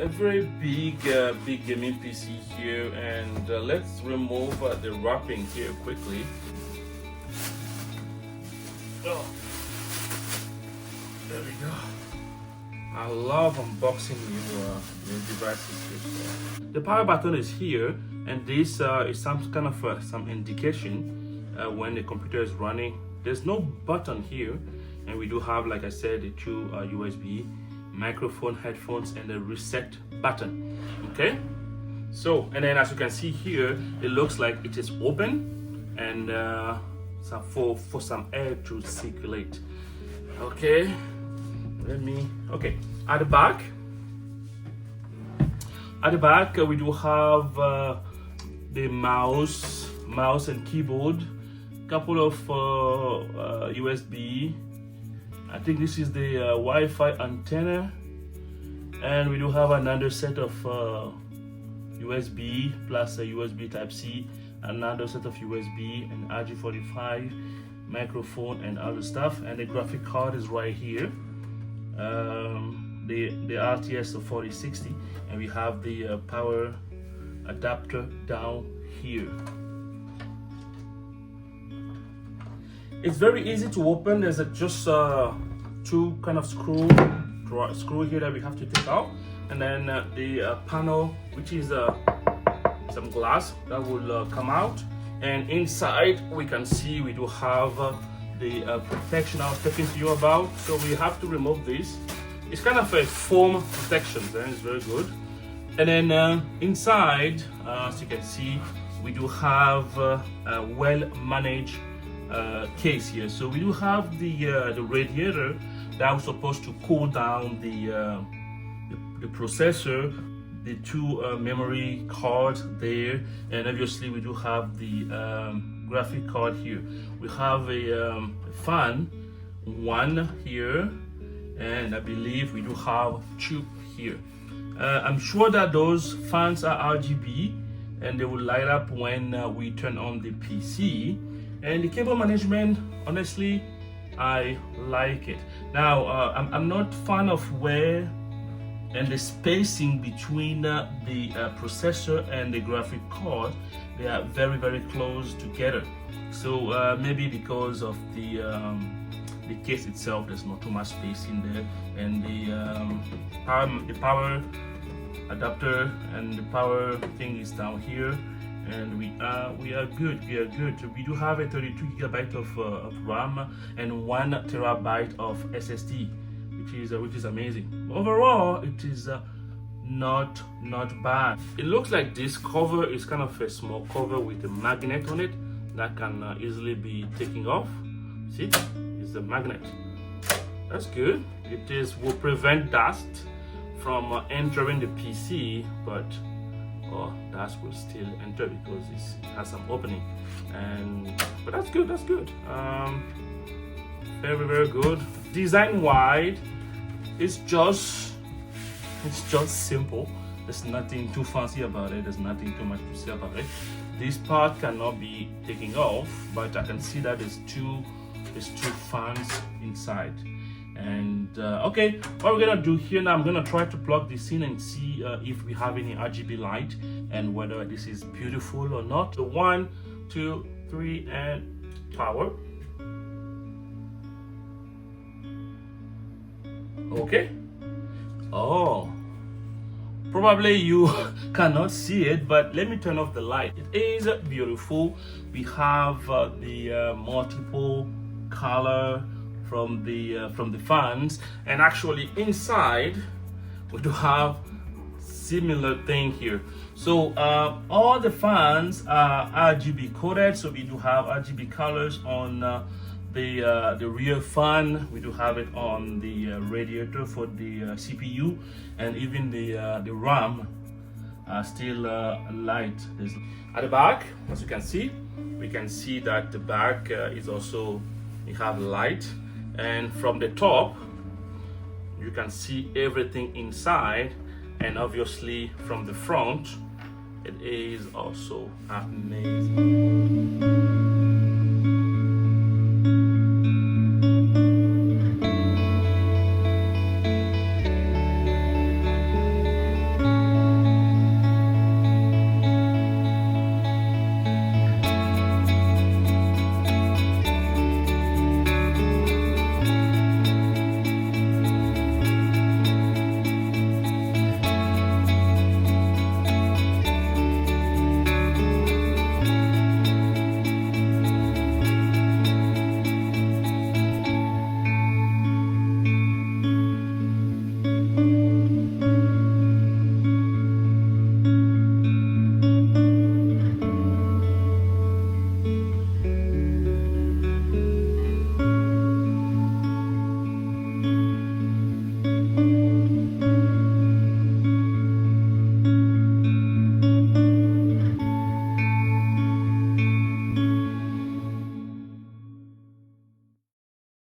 a very big gaming PC here, and let's remove the wrapping here quickly. Oh, there we go. I love unboxing new devices here. The power button is here, and this is some kind of some indication when the computer is running. There's no button here, and we do have, like I said, the two USB microphone, headphones, and the reset button. Okay, so and then as you can see here, it looks like it is open, and for some air to circulate. Okay, okay, at the back we do have the mouse and keyboard, couple of USB. I think this is the Wi-Fi antenna, and we do have another set of USB plus a USB Type-C, another set of USB and RJ45 microphone and other stuff, and the graphic card is right here, the RTX 4060, and we have the power adapter down here. It's very easy to open. There's just two kind of screw here that we have to take out, and then the panel, which is some glass that will come out, and inside we can see we do have the protection I was talking to you about. So we have to remove this. It's kind of a foam protection, then it's very good. And then inside, as you can see, we do have a well-managed case here. So we do have the radiator that was supposed to cool down the processor, the two memory cards there, and obviously we do have the graphic card here. We have a fan, one here, and I believe we do have two here. I'm sure that those fans are RGB, and they will light up when we turn on the PC. And the cable management, honestly, I like it. Now, I'm not fan of where and the spacing between the processor and the graphic card. They are very, very close together. So maybe because of the case itself, there's not too much space in there, and the power adapter and the power thing is down here. And we are good. So we do have a 32 GB of RAM and 1 TB of SSD, which is amazing. Overall, it is not bad. It looks like this cover is kind of a small cover with a magnet on it that can easily be taken off. See, it's a magnet. That's good. Will prevent dust from entering the PC, but dust will still enter because it has some opening. But that's good. Very good. Design wide, it's just simple. There's nothing too fancy about it. There's nothing too much to say about it. This part cannot be taken off, but I can see that there's two fans inside. And okay, what we're gonna do here now, I'm gonna try to plug this in and see if we have any RGB light and whether this is beautiful or not. So 1, 2, 3, and power. Okay. Oh, probably you cannot see it, but let me turn off the light. It is beautiful. We have the multiple color from the fans, and actually inside we do have similar thing here. So all the fans are RGB coded, so we do have RGB colors on the rear fan. We do have it on the radiator for the CPU, and even the RAM are still light. At the back, as you can see, we can see that the back is also, we have light. And from the top, you can see everything inside, and obviously from the front, it is also amazing.